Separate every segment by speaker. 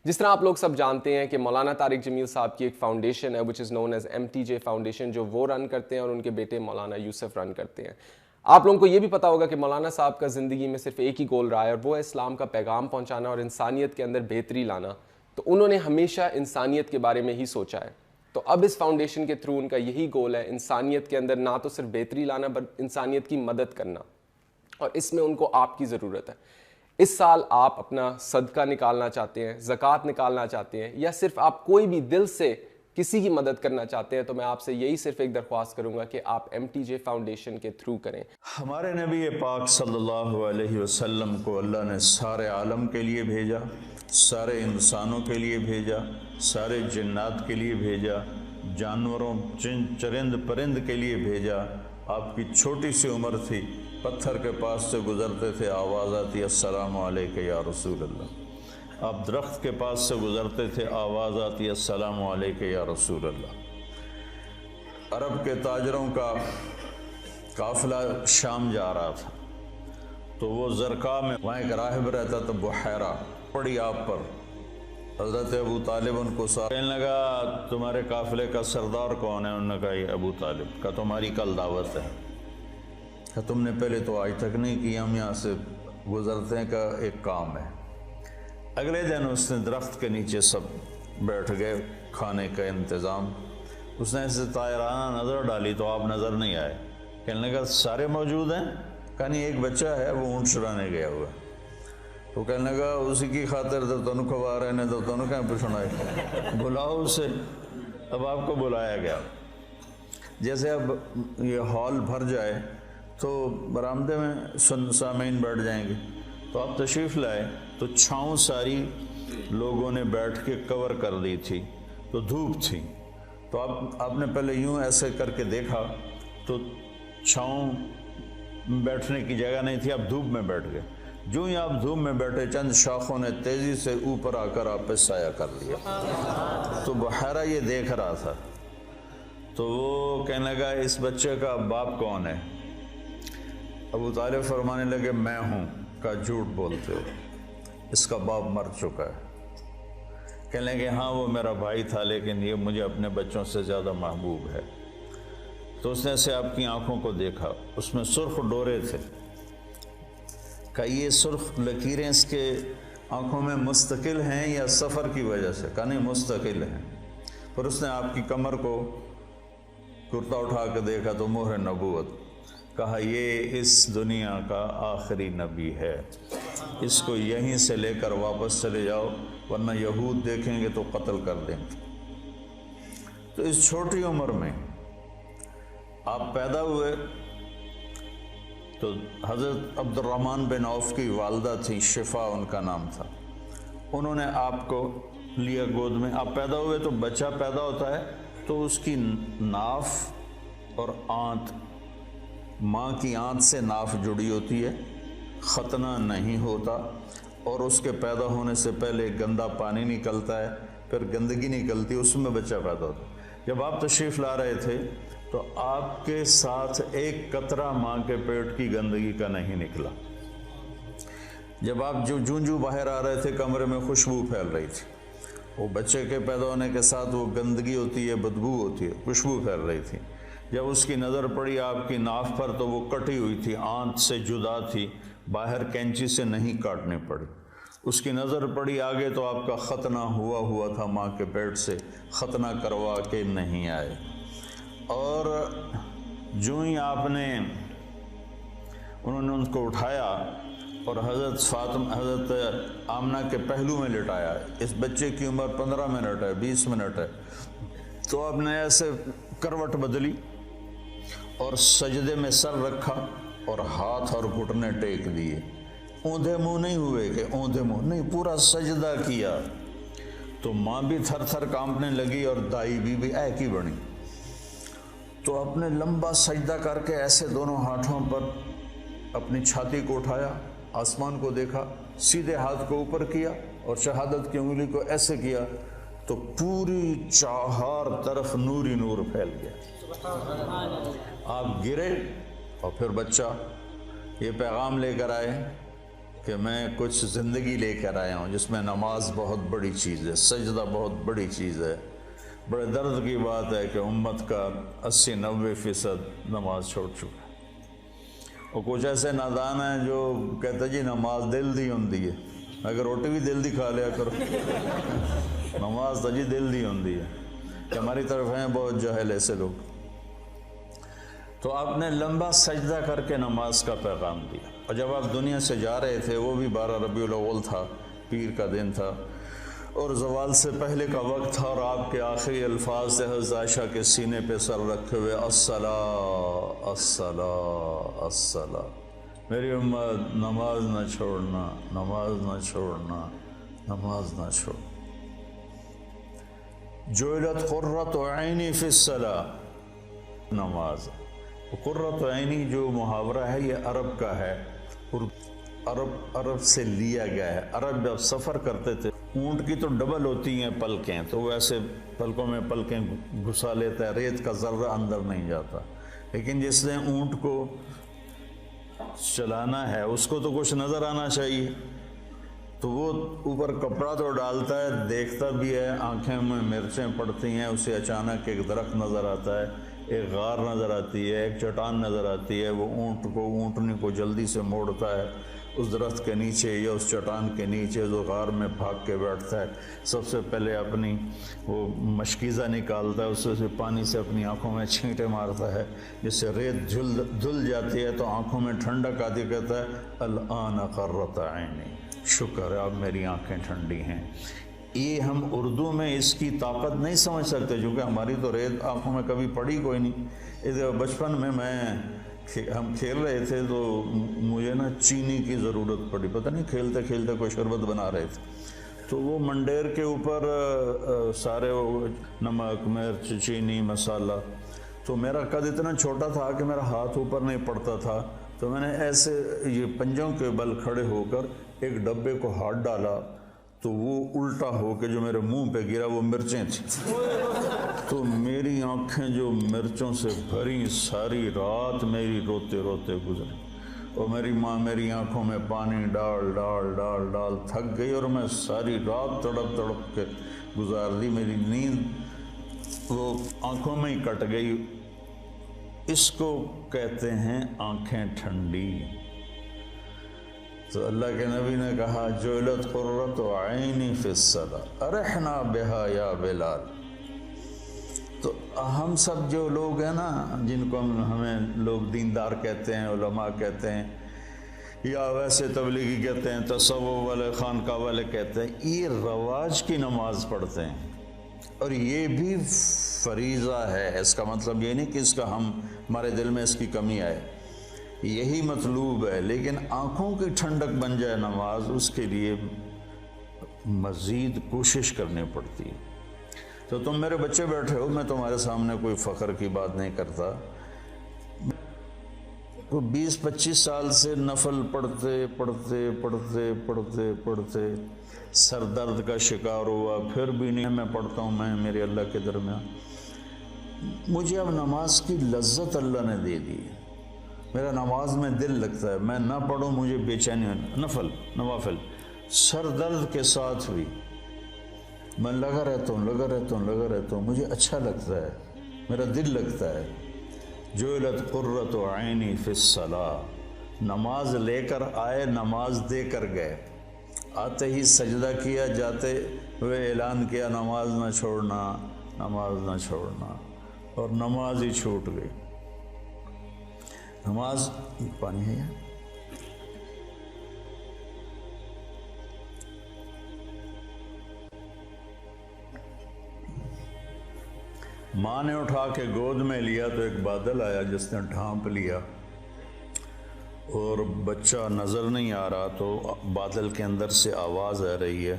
Speaker 1: جس طرح آپ لوگ سب جانتے ہیں کہ مولانا طارق جمیل صاحب کی ایک فاؤنڈیشن ہے which is known as MTJ foundation, جو وہ رن کرتے ہیں اور ان کے بیٹے مولانا یوسف رن کرتے ہیں۔ آپ لوگوں کو یہ بھی پتا ہوگا کہ مولانا صاحب کا زندگی میں صرف ایک ہی گول رہا ہے اور وہ ہے اسلام کا پیغام پہنچانا اور انسانیت کے اندر بہتری لانا۔ تو انہوں نے ہمیشہ انسانیت کے بارے میں ہی سوچا ہے۔ تو اب اس فاؤنڈیشن کے تھرو ان کا یہی گول ہے، انسانیت کے اندر نہ تو صرف بہتری لانا بلکہ انسانیت کی مدد کرنا، اور اس میں ان کو آپ کی ضرورت ہے۔ اس سال آپ اپنا صدقہ نکالنا چاہتے ہیں، زکوٰۃ نکالنا چاہتے ہیں، یا صرف آپ کوئی بھی دل سے کسی کی مدد کرنا چاہتے ہیں، تو میں آپ سے یہی صرف ایک درخواست کروں گا کہ آپ MTJ فاؤنڈیشن کے تھرو کریں۔
Speaker 2: ہمارے نبی پاک صلی اللہ علیہ وسلم کو اللہ نے سارے عالم کے لیے بھیجا، سارے انسانوں کے لیے بھیجا، سارے جنات کے لیے بھیجا، جانوروں چرند پرند کے لیے بھیجا۔ آپ کی چھوٹی سی عمر تھی، پتھر کے پاس سے گزرتے تھے، آواز آتی السلام علیکہ یا رسول اللہ۔ آپ درخت کے پاس سے گزرتے تھے، آواز آتی السلام علیکہ یا رسول اللہ۔ عرب کے تاجروں کا قافلہ شام جا رہا تھا، تو وہ زرقاء میں وہاں ایک راہب رہتا تھا بحیرہ، پڑی آپ پر۔ حضرت ابو طالب ان کو کہنے لگا تمہارے قافلے کا سردار کون ہے؟ انہوں نے کہا یہ ابو طالب۔ کہا تمہاری کل دعوت ہے۔ کہ تم نے پہلے تو آج تک نہیں کی، ہم یہاں سے گزرتے ہیں، کا ایک کام ہے۔ اگلے دن اس نے درخت کے نیچے سب بیٹھ گئے، کھانے کا انتظام۔ اس نے ایسے طائرانہ نظر ڈالی تو آپ نظر نہیں آئے۔ کہنے لگا سارے موجود ہیں؟ کہا نہیں، ایک بچہ ہے وہ اونٹ چرانے گیا ہوا۔ تو کہنے لگا اسی کی خاطر تو تنو کھوا رہے ہیں، تو تنو کہیں پوچھنا ہے، بلاؤ اسے۔ اب آپ کو بلایا گیا۔ جیسے اب یہ ہال بھر جائے تو برآمدے میں سامعین بیٹھ جائیں گے، تو آپ تشریف لائے تو چھاؤں ساری لوگوں نے بیٹھ کے کور کر دی تھی، تو دھوپ تھی، تو آپ نے پہلے یوں ایسے کر کے دیکھا تو چھاؤں بیٹھنے کی جگہ نہیں تھی، آپ دھوپ میں بیٹھ گئے۔ جو ہی آپ دھوپ میں بیٹھے، چند شاخوں نے تیزی سے اوپر آ کر آپ پہ سایہ کر لیا۔ تو بحیرہ یہ دیکھ رہا تھا، تو وہ کہنے لگا اس بچے کا باپ کون ہے؟ ابو طالب فرمانے لگے میں ہوں۔ کہا جھوٹ بولتے ہو، اس کا باپ مر چکا ہے۔ کہنے لگے ہاں وہ میرا بھائی تھا، لیکن یہ مجھے اپنے بچوں سے زیادہ محبوب ہے۔ تو اس نے سے آپ کی آنکھوں کو دیکھا، اس میں سرخ ڈورے تھے۔ کہا یہ سرخ لکیریں اس کے آنکھوں میں مستقل ہیں یا سفر کی وجہ سے؟ کہا نہیں، مستقل ہیں۔ پھر اس نے آپ کی کمر کو کرتا اٹھا کے دیکھا تو مہر نبوت۔ کہا یہ اس دنیا کا آخری نبی ہے، اس کو یہیں سے لے کر واپس چلے جاؤ، ورنہ یہود دیکھیں گے تو قتل کر دیں گے۔ تو اس چھوٹی عمر میں آپ پیدا ہوئے تو حضرت عبد الرحمن بن عوف کی والدہ تھی، شفا ان کا نام تھا، انہوں نے آپ کو لیا گود میں۔ آپ پیدا ہوئے تو بچہ پیدا ہوتا ہے تو اس کی ناف اور آنت، ماں کی آنت سے ناف جڑی ہوتی ہے، ختنہ نہیں ہوتا، اور اس کے پیدا ہونے سے پہلے گندا پانی نکلتا ہے، پھر گندگی نکلتی ہے، اس میں بچہ پیدا ہوتا ہے۔ جب آپ تشریف لا رہے تھے تو آپ کے ساتھ ایک قطرہ ماں کے پیٹ کی گندگی کا نہیں نکلا۔ جب آپ جوں باہر آ رہے تھے کمرے میں خوشبو پھیل رہی تھی، وہ بچے کے پیدا ہونے کے ساتھ وہ گندگی ہوتی ہے، بدبو ہوتی ہے، خوشبو پھیل رہی تھی۔ جب اس کی نظر پڑی آپ کی ناف پر تو وہ کٹی ہوئی تھی، آنت سے جدا تھی، باہر کینچی سے نہیں کاٹنی پڑی۔ اس کی نظر پڑی آگے تو آپ کا ختنہ ہوا تھا، ماں کے پیٹ سے ختنہ کروا کے نہیں آئے۔ اور جو ہی آپ نے انہوں نے ان کو اٹھایا اور حضرت آمنہ کے پہلو میں لٹایا، اس بچے کی عمر 15 منٹ ہے، 20 منٹ ہے، تو آپ نے ایسے کروٹ بدلی اور سجدے میں سر رکھا اور ہاتھ اور گھٹنے ٹیک دیے۔ اوندھے منہ نہیں ہوئے کہ اوندھے منہ نہیں، پورا سجدہ کیا۔ تو ماں بھی تھر تھر کانپنے لگی اور دائی بھی ایک ہی بنی۔ تو اپنے لمبا سجدہ کر کے ایسے دونوں ہاتھوں پر اپنی چھاتی کو اٹھایا، آسمان کو دیکھا، سیدھے ہاتھ کو اوپر کیا اور شہادت کی انگلی کو ایسے کیا تو پوری چہار طرف نوری نور پھیل گیا۔ آپ گرے اور پھر بچہ یہ پیغام لے کر آئے کہ میں کچھ زندگی لے کر آیا ہوں جس میں نماز بہت بڑی چیز ہے، سجدہ بہت بڑی چیز ہے۔ بڑے درد کی بات ہے کہ امت کا 80-90% نماز چھوڑ چکا ہے، اور کچھ ایسے نادان ہیں جو کہتے جی نماز دل دی ہوندی ہے، اگر روٹی بھی دل دی کھا لیا کرو نماز تو جی دل دی ہوندی ہے، کہ ہماری طرف ہیں بہت جاہل ایسے لوگ۔ تو آپ نے لمبا سجدہ کر کے نماز کا پیغام دیا، اور جب آپ دنیا سے جا رہے تھے وہ بھی 12 ربیع الاول تھا، پیر کا دن تھا، اور زوال سے پہلے کا وقت تھا، اور آپ کے آخری الفاظ تھے حضرت عائشہ کے سینے پہ سر رکھے ہوئے، الصلاۃ الصلاۃ الصلاۃ، میری امت نماز نہ چھوڑنا، نماز نہ چھوڑنا، نماز نہ چھوڑ۔ جعلت قرۃ عینی فی الصلاۃ، نماز۔ قرۃ عینی جو محاورہ ہے یہ عرب کا ہے، عرب سے لیا گیا ہے۔ عرب جب سفر کرتے تھے، اونٹ کی تو ڈبل ہوتی ہیں پلکیں، تو وہ ایسے پلکوں میں پلکیں گھسا لیتا ہے، ریت کا ذرہ اندر نہیں جاتا، لیکن جس نے اونٹ کو چلانا ہے اس کو تو کچھ نظر آنا چاہیے، تو وہ اوپر کپڑا تو ڈالتا ہے، دیکھتا بھی ہے، آنکھیں میں مرچیں پڑتی ہیں، اسے اچانک ایک درخت نظر آتا ہے، ایک غار نظر آتی ہے، ایک چٹان نظر آتی ہے، وہ اونٹنی کو جلدی سے موڑتا ہے اس درخت کے نیچے یا اس چٹان کے نیچے، جو غار میں بھاگ کے بیٹھتا ہے، سب سے پہلے اپنی وہ مشکیزہ نکالتا ہے، اس سے پانی سے اپنی آنکھوں میں چھینٹے مارتا ہے، جس سے ریت دھل جاتی ہے تو آنکھوں میں ٹھنڈک آتی، کہتا ہے الآن قرۃ عینی، شکر ہے اب میری آنکھیں ٹھنڈی ہیں۔ یہ ہم اردو میں اس کی طاقت نہیں سمجھ سکتے، چونکہ ہماری تو ریت آنکھوں میں کبھی پڑی کوئی نہیں۔ بچپن میں ہم کھیل رہے تھے تو مجھے نا چینی کی ضرورت پڑی، پتہ نہیں کھیلتے کھیلتے کوئی شربت بنا رہے تھے، تو وہ منڈیر کے اوپر سارے نمک، مرچ، چینی، مسالہ، تو میرا قد اتنا چھوٹا تھا کہ میرا ہاتھ اوپر نہیں پڑتا تھا، تو میں نے ایسے یہ پنجوں کے بل کھڑے ہو کر ایک ڈبے کو ہاتھ ڈالا، تو وہ الٹا ہو کے جو میرے منہ پہ گرا وہ مرچیں تھیں، تو میری آنکھیں جو مرچوں سے بھری، ساری رات میری روتے روتے گزری، اور میری ماں میری آنکھوں میں پانی ڈال ڈال ڈال ڈال تھک گئی، اور میں ساری رات تڑپ تڑپ کے گزار دی، میری نیند وہ آنکھوں میں ہی کٹ گئی۔ اس کو کہتے ہیں آنکھیں ٹھنڈی۔ تو اللہ کے نبی نے کہا جعلت قرۃ عینی فی الصلاۃ ارحنا بہا یا بلال۔ تو ہم سب جو لوگ ہیں نا، جن کو ہمیں لوگ دیندار کہتے ہیں، علماء کہتے ہیں، یا ویسے تبلیغی کہتے ہیں، تصوف والے، خانقاہ والے کہتے ہیں، یہ رواج کی نماز پڑھتے ہیں، اور یہ بھی فریضہ ہے۔ اس کا مطلب یہ نہیں کہ اس کا ہمارے دل میں اس کی کمی آئے، یہی مطلوب ہے، لیکن آنکھوں کی ٹھنڈک بن جائے نماز، اس کے لیے مزید کوشش کرنی پڑتی ہے۔ تو تم میرے بچے بیٹھے ہو، میں تمہارے سامنے کوئی فخر کی بات نہیں کرتا، 20-25 سال سے نفل پڑھتے پڑھتے پڑھتے پڑھتے پڑھتے سر درد کا شکار ہوا، پھر بھی نہیں میں پڑھتا ہوں، میں میرے اللہ کے درمیان، مجھے اب نماز کی لذت اللہ نے دے دی، میرا نماز میں دل لگتا ہے، میں نہ پڑھوں مجھے بے چینی ہونا، نوافل سر درد کے ساتھ بھی میں لگا رہتا ہوں، مجھے اچھا لگتا ہے، میرا دل لگتا ہے۔ جعلت قرۃ عینی فی الصلاۃ، نماز لے کر آئے، نماز دے کر گئے، آتے ہی سجدہ کیا، جاتے ہوئے اعلان کیا نماز نہ چھوڑنا، نماز نہ چھوڑنا، اور نماز ہی چھوٹ گئی۔ نماز پانی ہے یہاں؟ ماں نے اٹھا کے گود میں لیا تو ایک بادل آیا جس نے ڈھانپ لیا، اور بچہ نظر نہیں آ رہا، تو بادل کے اندر سے آواز آ رہی ہے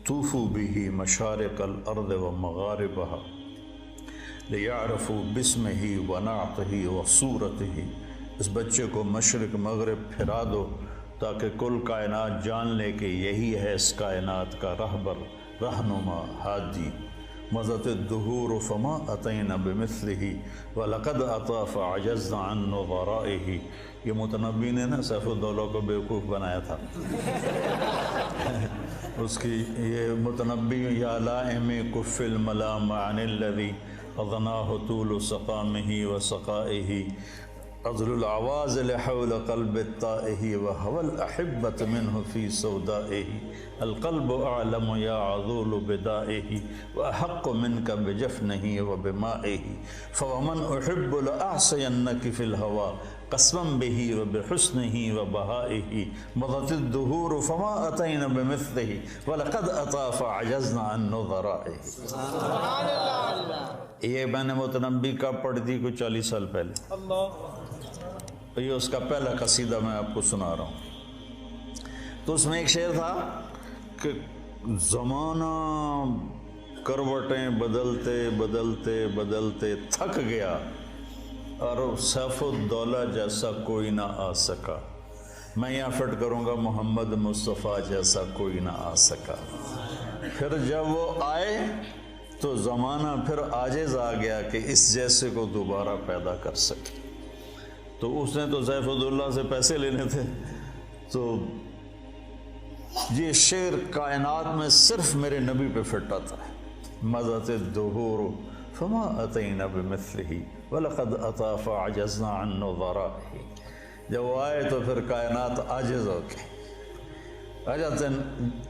Speaker 2: طوفوا بہ مشارق الارض ومغاربہا لیعرفوا باسمہ ونعتہ وصورتہ، اس بچے کو مشرق مغرب پھرا دو تاکہ کل کائنات جان لے کہ یہی ہے اس کائنات کا رہبر، رہنما، ہادی، مضت الدہور فما اتینا بمثلہ ولقد اطا فعجزنا عن نظرائہ. یہ متنبی نے نا سیف الدولہ کو بیوقوف بنایا تھا. اس کی یہ متنبی یا لائم کف الملام عن الذی اضناہ طول سقامہ وسقائہ عذل العواز لحول قلب الطائہ وهو الأحبة منه في سودائه القلب أعلم يا عذول بدائه وأحق منك بجفنه وبمائه فومن أحب لأعصينك في الهوى قسما به وبحسنه وبهائه مضت الدهور فما أتينا بمثله ولقد أطى فعجزنا عن نظرائه. یہ میں نے متنبی کا پڑھ دی کوئی 40 سال پہلے. یہ اس کا پہلا قصیدہ میں آپ کو سنا رہا ہوں. تو اس میں ایک شعر تھا کہ زمانہ کروٹیں بدلتے بدلتے بدلتے تھک گیا اور سیف الدولہ جیسا کوئی نہ آ سکا. میں یہاں فٹ کروں گا محمد مصطفیٰ جیسا کوئی نہ آ سکا. پھر جب وہ آئے تو زمانہ پھر عاجز آ گیا کہ اس جیسے کو دوبارہ پیدا کر سکے. تو اس نے تو سیف الدولہ سے پیسے لینے تھے. تو یہ شعر کائنات میں صرف میرے نبی پہ فٹ آتا ہے. مضت الدہور فما اتینا بمثلہ ولقد اطا فعجزنا عن نظرائہ. جب وہ آئے تو پھر کائنات عاجز ہو گئی.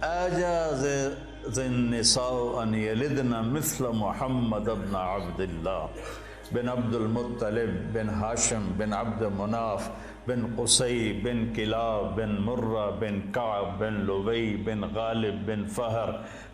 Speaker 2: اعجز النساء ان یلدن مثل محمد بن عبد اللہ بن عبد المطلب بن ہاشم بن عبد مناف بن قصی بن کلاب بن مرہ بن کعب بن لبی بن غالب بن فہر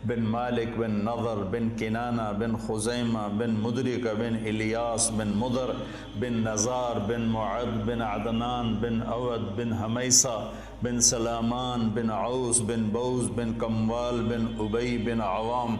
Speaker 2: بن مالک بن نضر بن کنانہ بن خزیمہ بن مدرکہ بن الیاس بن مدر بن نزار بن معد بن عدنان بن عود بن حمیسہ بن سلامان بن عوس بن بوز بن کموال بن ابی بن عوام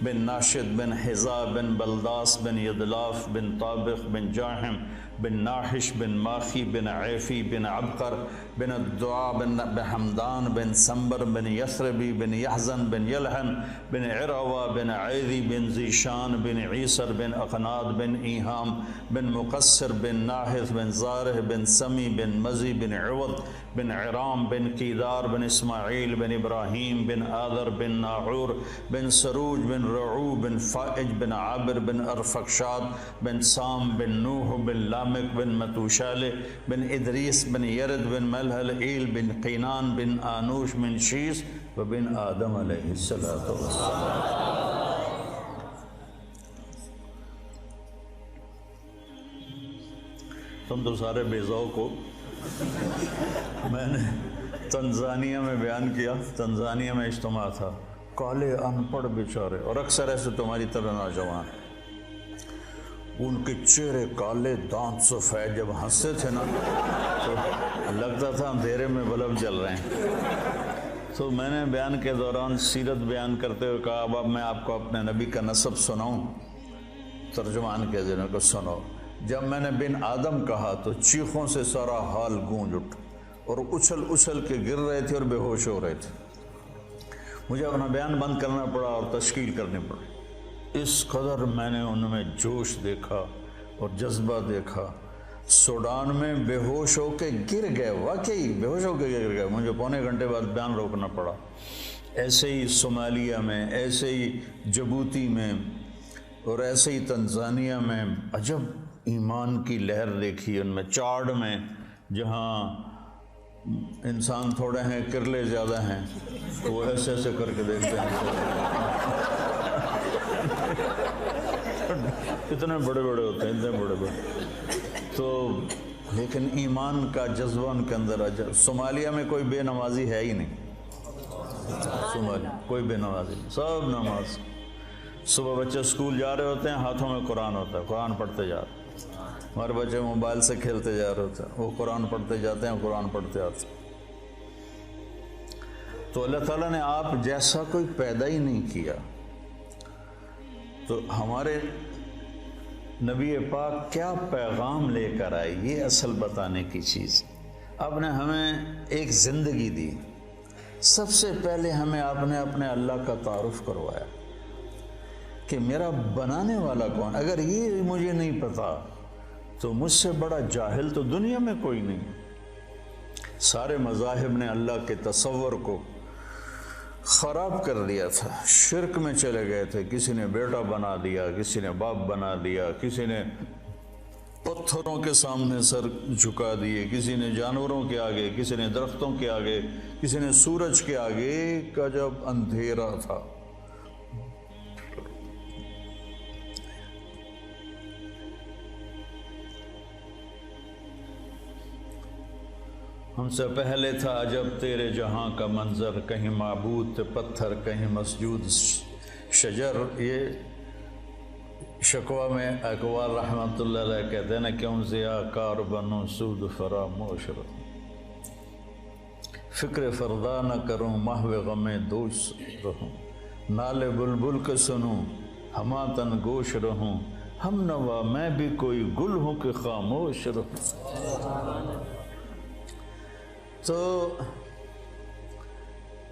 Speaker 2: بن ناشد بن حزا بن بلداس بن یدلاف بن طابق بن جاحم بن ناحش بن ماخی بن عیفی بن عبقر بن الدعا بن حمدان بن سنبر بن یثربی بن یحزن بن یلحن بن عروہ بن عیدی بن زیشان بن عیسر بن اقناد بن ایہام بن مقصر بن ناحث بن زارح بن سمی بن مزی بن عوض بن عرام بن قیدار بن اسماعیل بن ابراہیم بن آذر بن ناحور بن سروج بن رعو بن فائج بن عابر بن ارفقشاد بن سام بن نوح بن لامک بن متوشالہ بن ادریس بن یرد بن ملحل ایل بن قینان بن آنوش بن شیس و بن آدم علیہ السلام. تم تو سارے بیزاؤ کو میں نے تنزانیہ میں بیان کیا. تنزانیہ میں اجتماع تھا. کالے ان پڑھ بیچارے اور اکثر ایسے تمہاری طرح نوجوان, ان کے چہرے کالے, دانت سفید. جب ہنستے تھے نا تو لگتا تھا اندھیرے میں بلب جل رہے ہیں. تو میں نے بیان کے دوران سیرت بیان کرتے ہوئے کہا اب میں آپ کو اپنے نبی کا نسب سناؤں. ترجمان کے ذریعے کو سنو. جب میں نے بن آدم کہا تو چیخوں سے سارا حال گونج اٹھ اور اچھل اچھل کے گر رہے تھے اور بے ہوش ہو رہے تھے. مجھے اپنا بیان بند کرنا پڑا اور تشکیل کرنی پڑی. اس قدر میں نے ان میں جوش دیکھا اور جذبہ دیکھا. سوڈان میں بے ہوش ہو کے گر گئے, واقعی بے ہوش ہو کے گر گئے. مجھے پونے گھنٹے بعد بیان روکنا پڑا. ایسے ہی صومالیہ میں, ایسے ہی جبوتی میں اور ایسے ہی تنزانیہ میں عجب ایمان کی لہر دیکھی. ان میں چاڈ میں جہاں انسان تھوڑے ہیں کرلے زیادہ ہیں تو وہ ایسے ایسے کر کے دیکھتے ہیں. اتنے بڑے بڑے ہوتے ہیں, اتنے بڑے بڑے. تو لیکن ایمان کا جذبہ ان کے اندر عجب. صومالیہ میں کوئی بے نمازی ہے ہی نہیں. صومالیہ کوئی بے نمازی نہیں, سب نماز. صبح بچے اسکول جا رہے ہوتے ہیں, ہاتھوں میں قرآن ہوتا ہے, قرآن پڑھتے جا رہے ہیں. ہمارے بچے موبائل سے کھیلتے جا رہے ہوتے ہیں, وہ قرآن پڑھتے جاتے ہیں, قرآن پڑھتے آتے ہیں. تو اللہ تعالیٰ نے آپ جیسا کوئی پیدا ہی نہیں کیا. تو ہمارے نبی پاک کیا پیغام لے کر آئے, یہ اصل بتانے کی چیز. آپ نے ہمیں ایک زندگی دی. سب سے پہلے ہمیں آپ نے اپنے اللہ کا تعارف کروایا کہ میرا بنانے والا کون؟ اگر یہ مجھے نہیں پتا تو مجھ سے بڑا جاہل تو دنیا میں کوئی نہیں۔ سارے مذاہب نے اللہ کے تصور کو خراب کر دیا تھا، شرک میں چلے گئے تھے۔ کسی نے بیٹا بنا دیا، کسی نے باپ بنا دیا، کسی نے پتھروں کے سامنے سر جھکا دیے، کسی نے جانوروں کے آگے، کسی نے درختوں کے آگے، کسی نے سورج کے آگے کا جب اندھیرا تھا۔ ہم سے پہلے تھا عجب تیرے جہاں کا منظر، کہیں معبود تھے پتھر، کہیں مسجود شجر۔ یہ شکوہ میں اقوال رحمۃ اللہ علیہ کہتے ہیں نا، کیوں ضیاء کار بنوں سود فراموش رہوں، فکر فردا نہ کروں محو غم دوش رہوں، نالے بلبل کے سنوں ہما تن گوش رہوں، ہم نوا میں بھی کوئی گل ہوں کہ خاموش رہوں۔ تو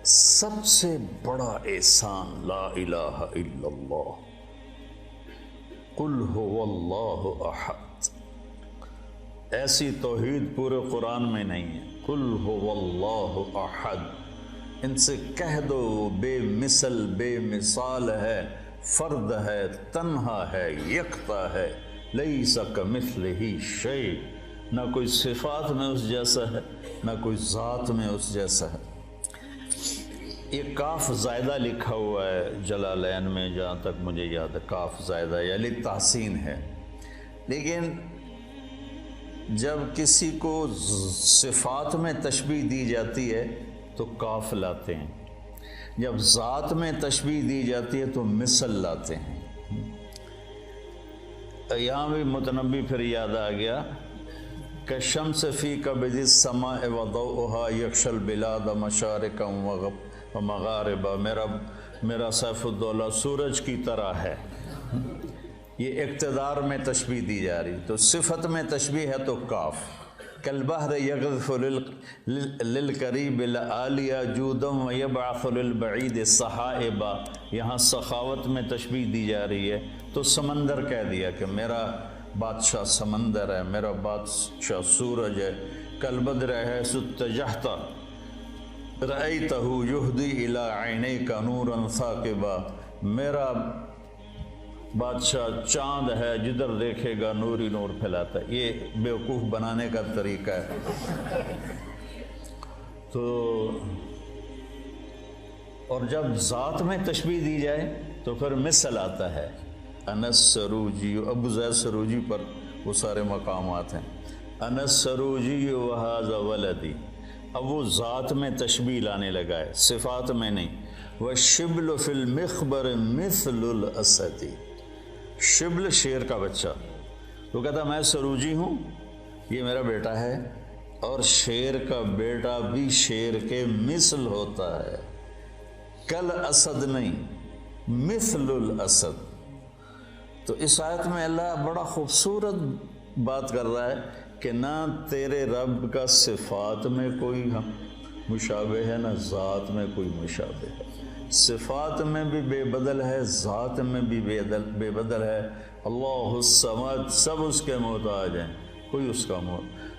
Speaker 2: سب سے بڑا احسان لا الہ الا اللہ، قل هو اللہ احد۔ ایسی توحید پورے قرآن میں نہیں ہے۔ قل هو اللہ احد، ان سے کہہ دو بے مثل بے مثال ہے، فرد ہے، تنہا ہے، یکتا ہے، لیس کمثلہ شیء، نہ کوئی صفات میں اس جیسا ہے، نہ کوئی ذات میں اس جیسا ہے۔ یہ کاف زائدہ لکھا ہوا ہے جلالین میں، جہاں تک مجھے یاد ہے کاف زائدہ یعنی تحسین ہے، لیکن جب کسی کو صفات میں تشبیہ دی جاتی ہے تو کاف لاتے ہیں، جب ذات میں تشبیہ دی جاتی ہے تو مثل لاتے ہیں۔ یہاں بھی متنبی پھر یاد آ گیا کہ شمس فی کبد السماء وضوءها یکشی البلاد مشارقا ومغاربا، میرا سیف الدولہ سورج کی طرح ہے۔ یہ اقتدار میں تشبیہ دی جا رہی، تو صفت میں تشبیہ ہے تو کاف۔ کالبحر یغرف للقریب العالیہ جودا ویبعث للبعید سحائبا، یہاں سخاوت میں تشبیہ دی جا رہی ہے تو سمندر کہہ دیا کہ میرا بادشاہ سمندر ہے، میرا بادشاہ سورج ہے۔ کالبدر حیث اتجہت رأیتہ یہدی الی عینیک نورا ثاقبا، میرا بادشاہ چاند ہے، جدھر دیکھے گا نور ہی نور پھیلاتا ہے۔ یہ بیوقوف بنانے کا طریقہ ہے۔ تو اور جب ذات میں تشبیہ دی جائے تو پھر مثل آتا ہے۔ انس سروجی، ابو زید سروجی پر وہ سارے مقامات ہیں۔ انس سروجی وہذا ولدی، اب وہ ذات میں تشبیہ لانے لگا ہے، صفات میں نہیں۔ وَالشِّبْلُ فِي الْمِخْبَرِ مِثْلُ الْأَسَدِ، شبل شیر کا بچہ، وہ کہتا میں سروجی ہوں، یہ میرا بیٹا ہے، اور شیر کا بیٹا بھی شیر کے مثل ہوتا ہے، کل اسد نہیں، مثل الاسد۔ تو اس آیت میں اللہ بڑا خوبصورت بات کر رہا ہے کہ نہ تیرے رب کا صفات میں کوئی مشابہ ہے، نہ ذات میں کوئی مشابہ ہے، صفات میں بھی بے بدل ہے، ذات میں بھی بے بدل ہے۔ اللہ الصمد، سب اس کے محتاج ہیں، کوئی اس کا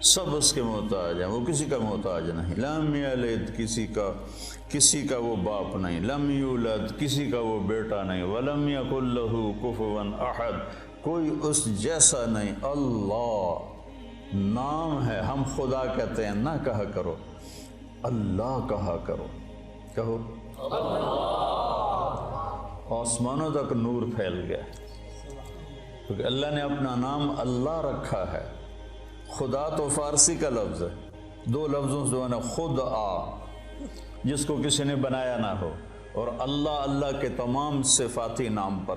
Speaker 2: سب اس کے محتاج ہیں، وہ کسی کا محتاج نہیں۔ لم یلد، کسی کا وہ باپ نہیں، لم یولد، کسی کا وہ بیٹا نہیں، ولم یکن لہ کفوا احد، کوئی اس جیسا نہیں۔ اللہ نام ہے، ہم خدا کہتے ہیں، نہ کہا کرو اللہ کہا کرو، کہو آسمانوں تک نور پھیل گیا، کیونکہ اللہ نے اپنا نام اللہ رکھا ہے۔ خدا تو فارسی کا لفظ ہے، دو لفظوں سے بنا، خود آ جس کو کسی نے بنایا نہ ہو، اور اللہ، اللہ کے تمام صفاتی نام پر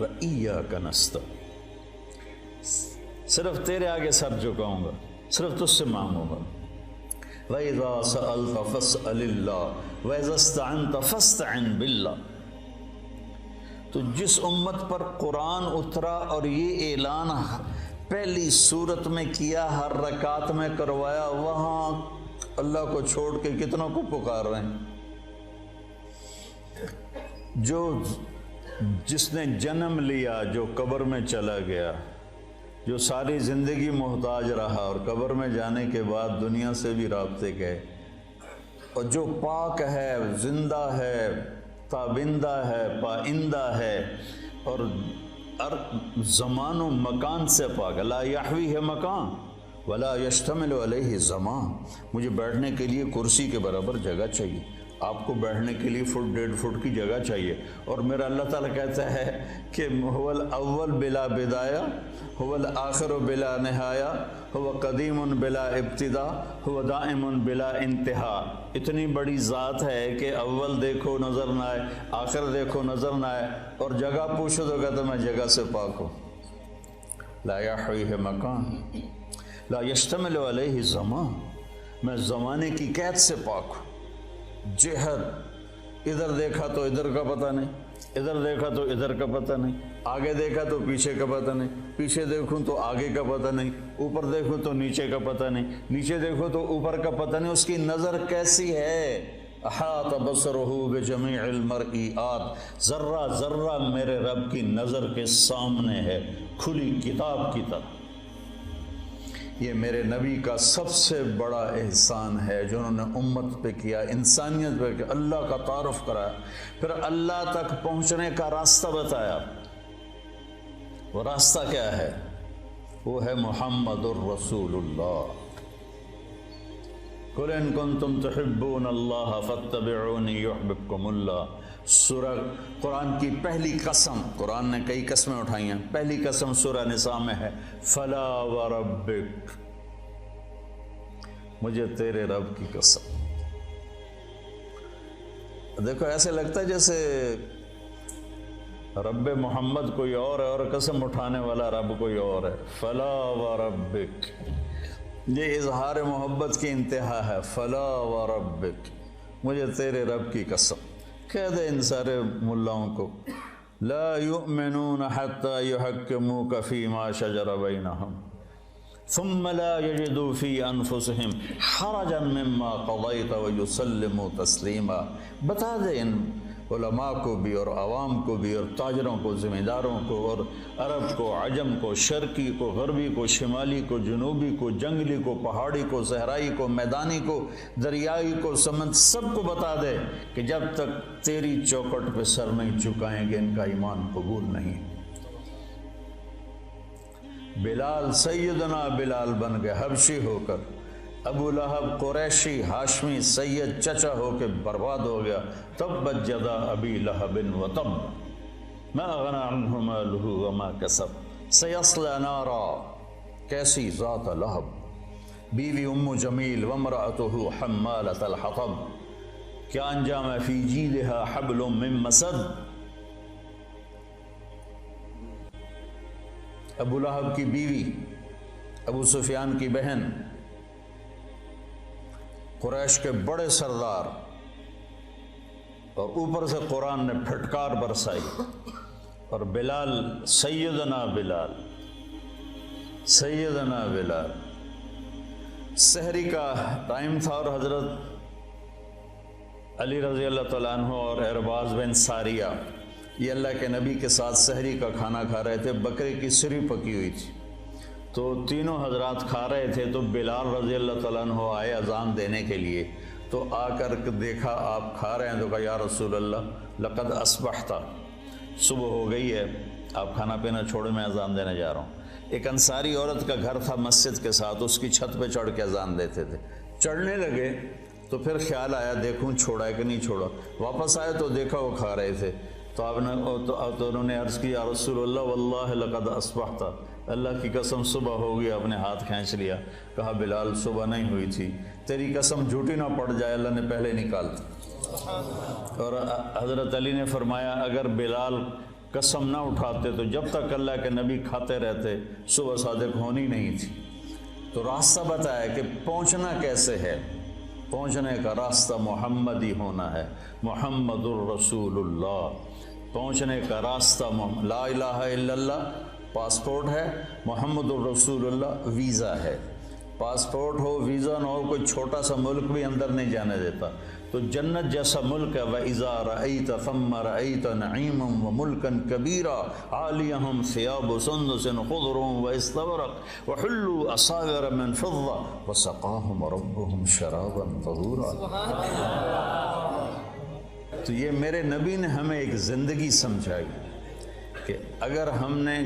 Speaker 2: وَإِيَّاكَ نَسْتَعِينُ، صرف تیرے آگے سر جھکاؤں گا، صرف تجھ سے مانگوں گا۔ وَإِذَا سَأَلْتَ فَاسْأَلِ اللَّهَ وَإِذَا اسْتَعَنْتَ فَاسْتَعِنْ بِاللَّهِ۔ تو جس امت پر قرآن اترا اور یہ اعلان پہلی صورت میں کیا، ہر رکعت میں کروایا، وہاں اللہ کو چھوڑ کے کتنوں کو پکار رہے ہیں؟ جس نے جنم لیا، جو قبر میں چلا گیا، جو ساری زندگی محتاج رہا اور قبر میں جانے کے بعد دنیا سے بھی رابطے گئے، اور جو پاک ہے، زندہ ہے، تابندہ ہے، پائندہ ہے، اور زمان و مکان سے پاک، لا یحویہ مکان ولا یشتمل علیہ زمان۔ مجھے بیٹھنے کے لیے کرسی کے برابر جگہ چاہیے، آپ کو بیٹھنے کے لیے 1.5 فٹ کی جگہ چاہیے، اور میرا اللہ تعالیٰ کہتا ہے کہ هو الاول بلا بدایہ، هو الآخر بلا نہایہ، هو قدیم بلا ابتدا، هو دائم بلا انتہا۔ اتنی بڑی ذات ہے کہ اول دیکھو نظر نہ آئے، آخر دیکھو نظر نہ آئے، اور جگہ پوچھو تو کہتا میں جگہ سے پاک ہوں۔ لا یحویہ مکان لا یشتمل علیہ زمان، میں زمانے کی قید سے پاک ہوں۔ جہت، ادھر دیکھا تو ادھر کا پتہ نہیں، ادھر دیکھا تو ادھر کا پتہ نہیں، آگے دیکھا تو پیچھے کا پتہ نہیں، پیچھے دیکھوں تو آگے کا پتہ نہیں، اوپر دیکھوں تو نیچے کا پتہ نہیں، نیچے دیکھو تو اوپر کا پتہ نہیں۔ اس کی نظر کیسی ہے؟ احاط بصرہ بجمیع المرئیات، ذرہ ذرہ میرے رب کی نظر کے سامنے ہے، کھلی کتاب کی طرح۔ یہ میرے نبی کا سب سے بڑا احسان ہے جو انہوں نے امت پہ کیا، انسانیت پہ کیا، اللہ کا تعارف کرایا، پھر اللہ تک پہنچنے کا راستہ بتایا۔ وہ راستہ کیا ہے؟ وہ ہے محمد الرسول اللہ۔ قُلْ إِن كُنتُمْ تُحِبُّونَ اللَّهَ فَاتَّبِعُونِي يُحْبِبْكُمُ اللَّهُ۔ سورہ قرآن کی پہلی قسم، قرآن نے کئی قسمیں اٹھائی ہیں، پہلی قسم سورہ نساء میں ہے، فَلَا وَرَبِّكَ، مجھے تیرے رب کی قسم۔ دیکھو ایسے لگتا ہے جیسے رب محمد کوئی اور ہے اور قسم اٹھانے والا رب کوئی اور ہے۔ فَلَا وَرَبِّكَ، یہ اظہار محبت کی انتہا ہے۔ فَلَا وَرَبِّكَ، مجھے تیرے رب کی قسم۔ کہہ دے ان سارے ملاؤں کو، لا یؤمنون حتی یحکموک فیما شجر بینہم ثم لا یجدوا فی انفسہم حرجا مما قضیت ویسلموا تسلیما۔ بتا دے ان علماء کو بھی اور عوام کو بھی اور تاجروں کو، ذمہ داروں کو، اور عرب کو، عجم کو، شرقی کو، غربی کو، شمالی کو، جنوبی کو، جنگلی کو، پہاڑی کو، صحرائی کو، میدانی کو، دریائی کو، سمندر، سب کو بتا دے کہ جب تک تیری چوکٹ پہ سر نہیں چکائیں گے ان کا ایمان قبول نہیں۔ بلال، سیدنا بلال بن گئے حبشی ہو کر، ابو لہب قریشی ہاشمی سید چچا ہو کے برباد ہو گیا۔ تبت یدا ابی لہب وتب ما اغنی عنہ مالہ وما کسب سیصلی نارا، کیسی ذات لہب، بیوی ام جمیل وامرأتہ حمالۃ الحطب، کیا انجام ہے، فی جیدہا حبل من مسد۔ ابو لہب کی بیوی، ابو سفیان کی بہن، قریش کے بڑے سردار، اور اوپر سے قرآن نے پھٹکار برسائی، اور بلال، سیدنا بلال سحری کا ٹائم تھا، اور حضرت علی رضی اللہ تعالیٰ عنہ اور ارباز بن ساریہ یہ اللہ کے نبی کے ساتھ سحری کا کھانا کھا رہے تھے، بکرے کی سری پکی ہوئی تھی، تو تینوں حضرات کھا رہے تھے، تو بلال رضی اللہ تعالیٰ عنہ آئے اذان دینے کے لیے، تو آ کر دیکھا آپ کھا رہے ہیں، تو کہا یا رسول اللہ لقد اصبحت، صبح ہو گئی ہے، آپ کھانا پینا چھوڑے، میں اذان دینے جا رہا ہوں۔ ایک انصاری عورت کا گھر تھا مسجد کے ساتھ، اس کی چھت پہ چڑھ کے اذان دیتے تھے، چڑھنے لگے تو پھر خیال آیا دیکھوں چھوڑا ہے کہ نہیں چھوڑا، واپس آئے تو دیکھا وہ کھا رہے تھے، تو انہوں نے عرض کی یا رسول اللہ واللہ لقد اصبحت، اللہ کی قسم صبح ہو گئی، اپنے ہاتھ کھینچ لیا، کہا بلال صبح نہیں ہوئی تھی، تیری قسم جھوٹی نہ پڑ جائے، اللہ نے پہلے نکال دی۔ اور حضرت علی نے فرمایا اگر بلال قسم نہ اٹھاتے تو جب تک اللہ کے نبی کھاتے رہتے صبح صادق ہونی نہیں تھی۔ تو راستہ بتایا کہ پہنچنا کیسے ہے، پہنچنے کا راستہ محمدی ہونا ہے، محمد الرسول اللہ۔ پہنچنے کا راستہ لا الہ الا اللہ پاسپورٹ ہے، محمد الرسول اللہ ویزا ہے۔ پاسپورٹ ہو ویزا نہ ہو کوئی چھوٹا سا ملک بھی اندر نہیں جانے دیتا۔ تو جنت جیسا ملک ہے، وَإِذَا رَأَيْتَ ثَمَّ رَأَيْتَ نَعِيمًا وَمُلْكًا كَبِيرًا عَالِيَهُمْ ثِيَابُ سُندُسٍ خُضْرٌ وَإِسْتَبْرَقٌ وَحُلُّوا أَسَاوِرَ مِنْ فِضَّةٍ وَسَقَاهُمْ رَبُّهُمْ شَرَابًا طَهُورًا۔ تو یہ میرے نبی نے ہمیں ایک زندگی سمجھائی کہ اگر ہم نے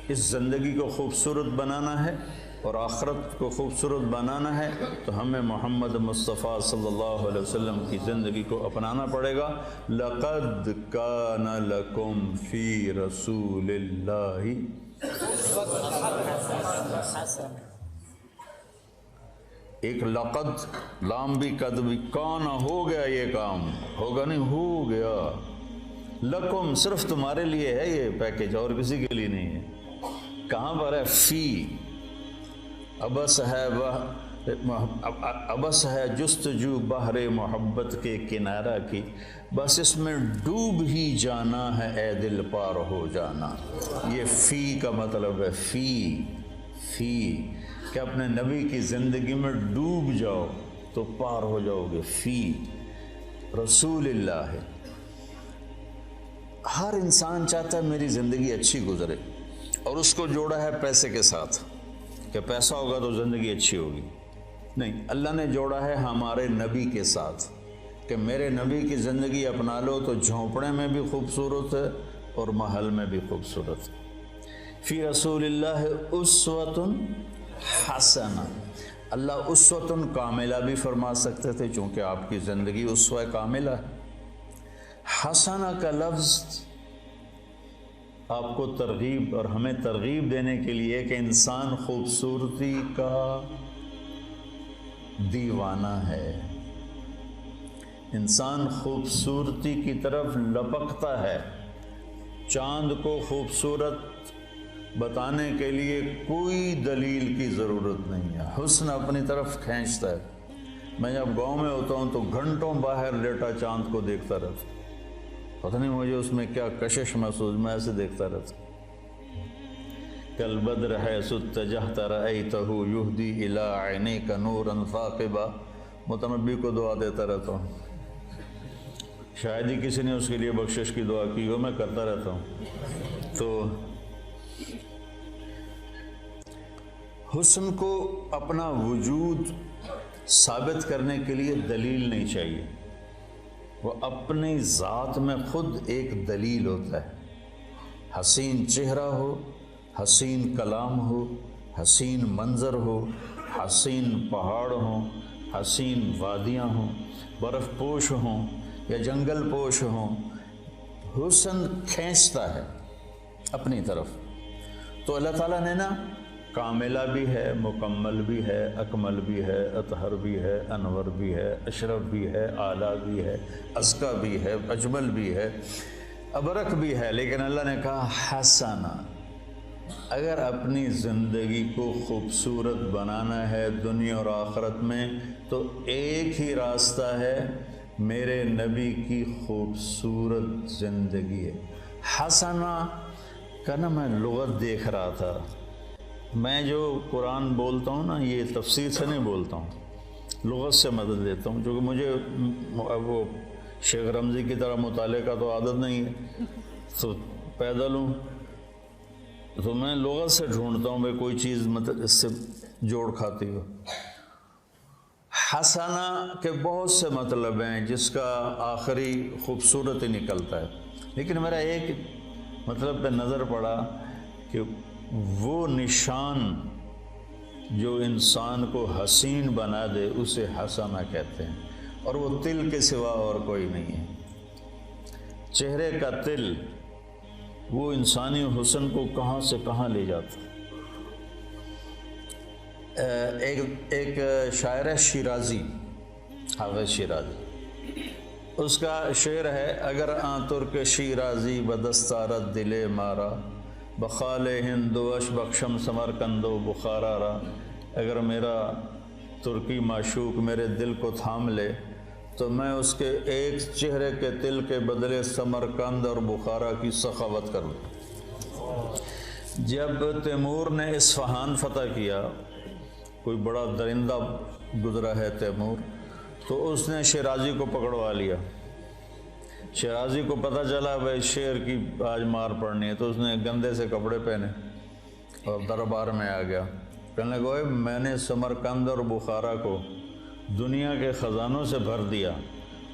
Speaker 2: اس زندگی کو خوبصورت بنانا ہے اور آخرت کو خوبصورت بنانا ہے تو ہمیں محمد مصطفیٰ صلی اللہ علیہ وسلم کی زندگی کو اپنانا پڑے گا۔ لَقَدْ كَانَ لَكُمْ فِي رَسُولِ اللَّهِ، ایک لقد لام بھی قد بھی، کانا ہو گیا، یہ کام ہوگا نہیں، ہو گیا، لکم صرف تمہارے لیے ہے یہ پیکیج اور کسی کے لیے نہیں ہے۔ کہاں پر ہے؟ فی، ابس ہے جستجو بحر محبت کے کنارہ کی، بس اس میں ڈوب ہی جانا ہے اے دل پار ہو جانا۔ یہ فی کا مطلب ہے، فی کہ اپنے نبی کی زندگی میں ڈوب جاؤ تو پار ہو جاؤ گے۔ فی رسول اللہ ہے۔ ہر انسان چاہتا ہے میری زندگی اچھی گزرے، اور اس کو جوڑا ہے پیسے کے ساتھ کہ پیسہ ہوگا تو زندگی اچھی ہوگی۔ نہیں، اللہ نے جوڑا ہے ہمارے نبی کے ساتھ کہ میرے نبی کی زندگی اپنا لو تو جھونپڑے میں بھی خوبصورت ہے اور محل میں بھی خوبصورت ہے۔ فی رسول اللہ اسوۃ حسنہ، اللہ اسوۃ کاملہ بھی فرما سکتے تھے چونکہ آپ کی زندگی اسوہ کاملہ ہے۔ حسنہ کا لفظ آپ کو ترغیب اور ہمیں ترغیب دینے کے لیے کہ انسان خوبصورتی کا دیوانہ ہے، انسان خوبصورتی کی طرف لپکتا ہے۔ چاند کو خوبصورت بتانے کے لیے کوئی دلیل کی ضرورت نہیں ہے، حسن اپنی طرف کھینچتا ہے۔ میں جب گاؤں میں ہوتا ہوں تو گھنٹوں باہر لیٹا چاند کو دیکھتا رہتا، پتہ نہیں مجھے اس میں کیا کشش محسوس، میں ایسے دیکھتا رہتا۔ کل بدر حیث اتجہت رأیتہ یہدی الی عینیک نورا ثاقبا، متنبی کو دعا دیتا رہتا ہوں، شاید ہی کسی نے اس کے لیے بخشش کی دعا کی ہو، میں کرتا رہتا ہوں۔ تو حسن کو اپنا وجود ثابت کرنے کے لیے دلیل نہیں چاہیے، وہ اپنی ذات میں خود ایک دلیل ہوتا ہے۔ حسین چہرہ ہو، حسین کلام ہو، حسین منظر ہو، حسین پہاڑ ہوں، حسین وادیاں ہوں، برف پوش ہوں یا جنگل پوش ہوں، حسن کھینچتا ہے اپنی طرف۔ تو اللہ تعالیٰ نے نا کاملہ بھی ہے، مکمل بھی ہے، اکمل بھی ہے، اطہر بھی ہے، انور بھی ہے، اشرف بھی ہے، اعلیٰ بھی ہے، ازکیٰ بھی ہے، اجمل بھی ہے، ابرک بھی ہے، لیکن اللہ نے کہا حسنہ۔ اگر اپنی زندگی کو خوبصورت بنانا ہے دنیا اور آخرت میں تو ایک ہی راستہ ہے، میرے نبی کی خوبصورت زندگی ہے۔ حسنہ کا نا میں لغت دیکھ رہا تھا، میں جو قرآن بولتا ہوں نا یہ تفسیر سے نہیں بولتا ہوں، لغت سے مدد لیتا ہوں، کیونکہ مجھے وہ شیخ رمضی کی طرح مطالعے کا تو عادت نہیں ہے، تو پیدل ہوں تو میں لغت سے ڈھونڈتا ہوں بھائی کوئی چیز مطلب اس سے جوڑ کھاتی ہو۔ حسنہ کے بہت سے مطلب ہیں جس کا آخری خوبصورت ہی نکلتا ہے، لیکن میرا ایک مطلب پہ نظر پڑا کہ وہ نشان جو انسان کو حسین بنا دے اسے حسنہ کہتے ہیں، اور وہ تل کے سوا اور کوئی نہیں ہے۔ چہرے کا تل وہ انسانی حسن کو کہاں سے کہاں لے جاتا۔ ایک شاعر ہے شیرازی، حافظ شیرازی، اس کا شعر ہے، اگر آن ترک شیرازی بدستارت دلے مارا، بخال ہندوش بخشم سمرکندو بخارا را، اگر میرا ترکی معشوق میرے دل کو تھام لے تو میں اس کے ایک چہرے کے تل کے بدلے سمرکند اور بخارا کی سخاوت کر دوں۔ جب تیمور نے اصفہان فتح کیا، کوئی بڑا درندہ گزرا ہے تیمور، تو اس نے شیرازی کو پکڑوا لیا۔ شیرازی کو پتہ چلا بھائی شیر کی آج مار پڑنی ہے، تو اس نے گندے سے کپڑے پہنے اور دربار میں آ گیا۔ کہنے لگا میں نے سمرقند اور بخارا کو دنیا کے خزانوں سے بھر دیا،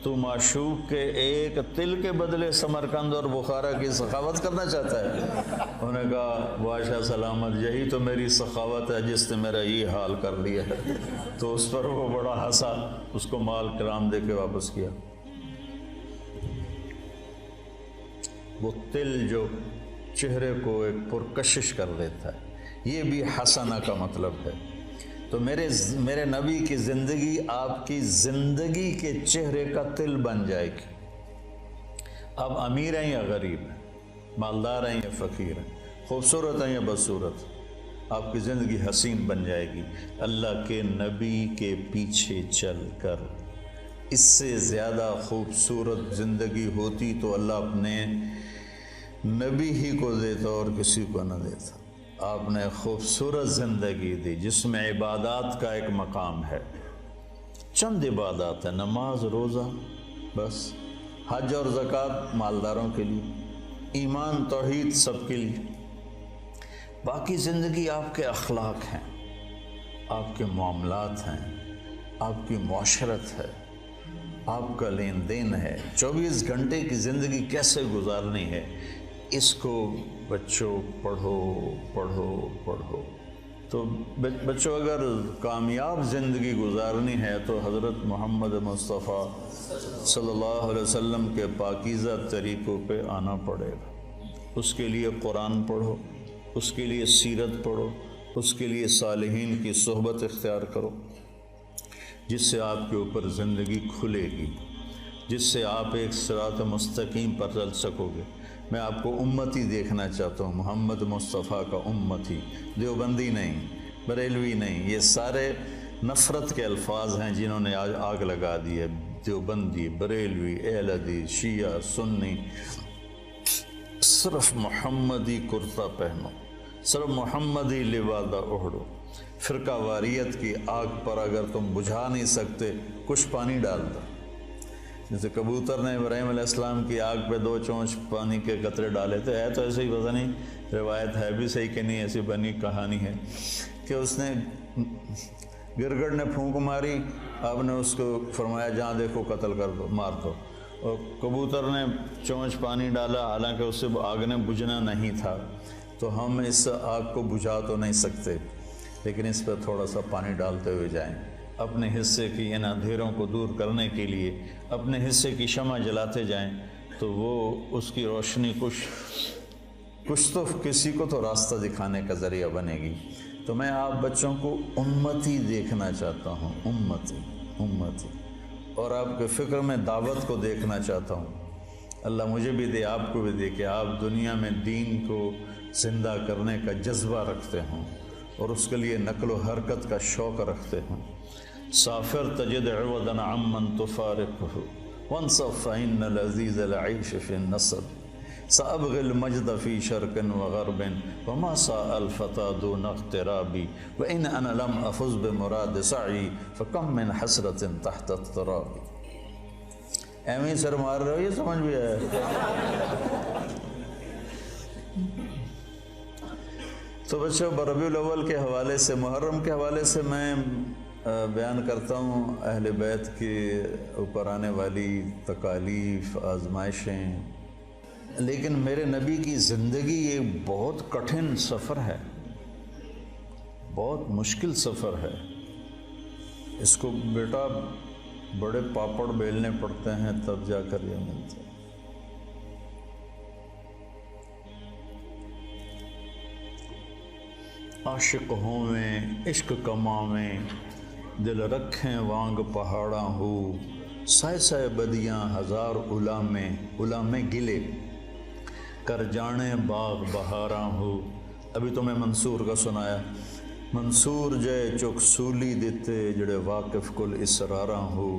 Speaker 2: تو معشوق کے ایک تل کے بدلے سمرقند اور بخارا کی سخاوت کرنا چاہتا ہے؟ انہوں نے کہا بادشاہ سلامت، یہی تو میری سخاوت ہے جس نے میرا یہ حال کر لیا ہے۔ تو اس پر وہ بڑا ہنسا، اس کو مال کرام دے کے واپس کیا۔ وہ تل جو چہرے کو ایک پرکشش کر دیتا ہے، یہ بھی حسنہ کا مطلب ہے۔ تو میرے نبی کی زندگی آپ کی زندگی کے چہرے کا تل بن جائے گی۔ آپ امیر ہیں یا غریب ہیں، مالدار ہیں یا فقیر ہیں، خوبصورت ہیں یا بدصورت، آپ کی زندگی حسین بن جائے گی۔ اللہ کے نبی کے پیچھے چل کر اس سے زیادہ خوبصورت زندگی ہوتی تو اللہ اپنے نبی ہی کو دیتا اور کسی کو نہ دیتا۔ آپ نے خوبصورت زندگی دی جس میں عبادات کا ایک مقام ہے، چند عبادات ہیں، نماز، روزہ، بس، حج اور زکوٰۃ مالداروں کے لیے، ایمان توحید سب کے لیے۔ باقی زندگی آپ کے اخلاق ہیں، آپ کے معاملات ہیں، آپ کی معاشرت ہے، آپ کا لین دین ہے، 24 گھنٹے کی زندگی کیسے گزارنی ہے، اس کو بچوں پڑھو پڑھو پڑھو۔ تو بچوں اگر کامیاب زندگی گزارنی ہے تو حضرت محمد مصطفیٰ صلی اللہ علیہ وسلم کے پاکیزہ طریقوں پہ آنا پڑے گا۔ اس کے لیے قرآن پڑھو، اس کے لیے سیرت پڑھو، اس کے لیے صالحین کی صحبت اختیار کرو، جس سے آپ کے اوپر زندگی کھلے گی، جس سے آپ ایک صراط مستقیم پر چل سکو گے۔ میں آپ کو امتی دیکھنا چاہتا ہوں، محمد مصطفیٰ کا امتی، دیوبندی نہیں، بریلوی نہیں۔ یہ سارے نفرت کے الفاظ ہیں جنہوں نے آج آگ لگا دی ہے۔ دیوبندی، بریلوی، اہل حدیث، شیعہ، سنی، صرف محمدی کرتا پہنو، صرف محمدی لبادہ اوڑھو۔ فرقہ واریت کی آگ پر اگر تم بجھا نہیں سکتے، کچھ پانی ڈال دو۔ جیسے کبوتر نے ابراہیم علیہ السلام کی آگ پہ 2 چونچ پانی کے قطرے ڈالے تھے، ہے تو ایسے ہی، پتہ نہیں روایت ہے بھی صحیح کہ نہیں، ایسی بنی کہانی ہے کہ اس نے گرگڑ نے پھونک ماری، آپ نے اس کو فرمایا جہاں دیکھو قتل کر دو، مار دو، اور کبوتر نے چونچ پانی ڈالا، حالانکہ اس سے آگ نے بجھنا نہیں تھا۔ تو ہم اس آگ کو بجھا تو نہیں سکتے، لیکن اس پہ تھوڑا سا پانی ڈالتے ہوئے جائیں، اپنے حصے کی ان اندھیروں کو دور کرنے کے لیے اپنے حصے کی شمع جلاتے جائیں، تو وہ اس کی روشنی کچھ تو کسی کو تو راستہ دکھانے کا ذریعہ بنے گی۔ تو میں آپ بچوں کو امتی دیکھنا چاہتا ہوں، امتی، اور آپ کے فکر میں دعوت کو دیکھنا چاہتا ہوں۔ اللہ مجھے بھی دے، آپ کو بھی دے کہ آپ دنیا میں دین کو زندہ کرنے کا جذبہ رکھتے ہوں اور اس کے لیے نقل و حرکت کا شوق رکھتے ہوں۔ سافر تجد عوضا عمن تفارقه وانصف فإن لذيذ العيش في النصب سأبغي المجد في شرق وغرب وما ساء الفتى دون اغترابي وإن أنا لم أفز بمراد سعي فكم من حسرة تحت اضطرابي۔ ایویں سر مار رہے ہو، یہ سمجھ بھی ہے۔ تو بچوں، ربیع الاول کے حوالے سے، محرم کے حوالے سے میں بیان کرتا ہوں اہل بیت کے اوپر آنے والی تکالیف، آزمائشیں، لیکن میرے نبی کی زندگی ایک بہت کٹھن سفر ہے، بہت مشکل سفر ہے۔ اس کو بیٹا بڑے پاپڑ بیلنے پڑتے ہیں تب جا کر یہ ملتا ہے۔ عاشق ہوویں عشق کماویں دل رکھیں وانگ پہاڑاں ہو سائے سائے بدیاں ہزار علامے گلے کر جانے باغ بہاراں ہو. ابھی تو میں منصور کا سنایا. منصور جے چک سولی دیتے جڑے واقف کل اسراراں ہو.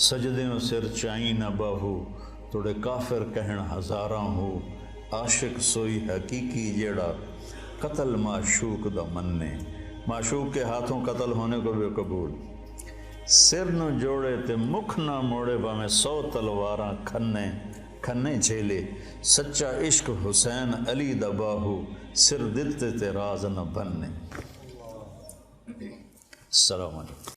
Speaker 2: سجدیوں سر چائیں نہ باہو توڑے کافر کہن ہزاراں ہو. عاشق سوئی حقیقی جیڑا قتل معشوق دا مننے. معشوق کے ہاتھوں قتل ہونے کو بھی قبول. سر نہ جوڑے تے مکھ نہ موڑے باہیں 100 تلواراں کھنے جھیلے. سچا عشق حسین علی دا باہو سر دتے تے راز نہ بننے. السلام علیکم.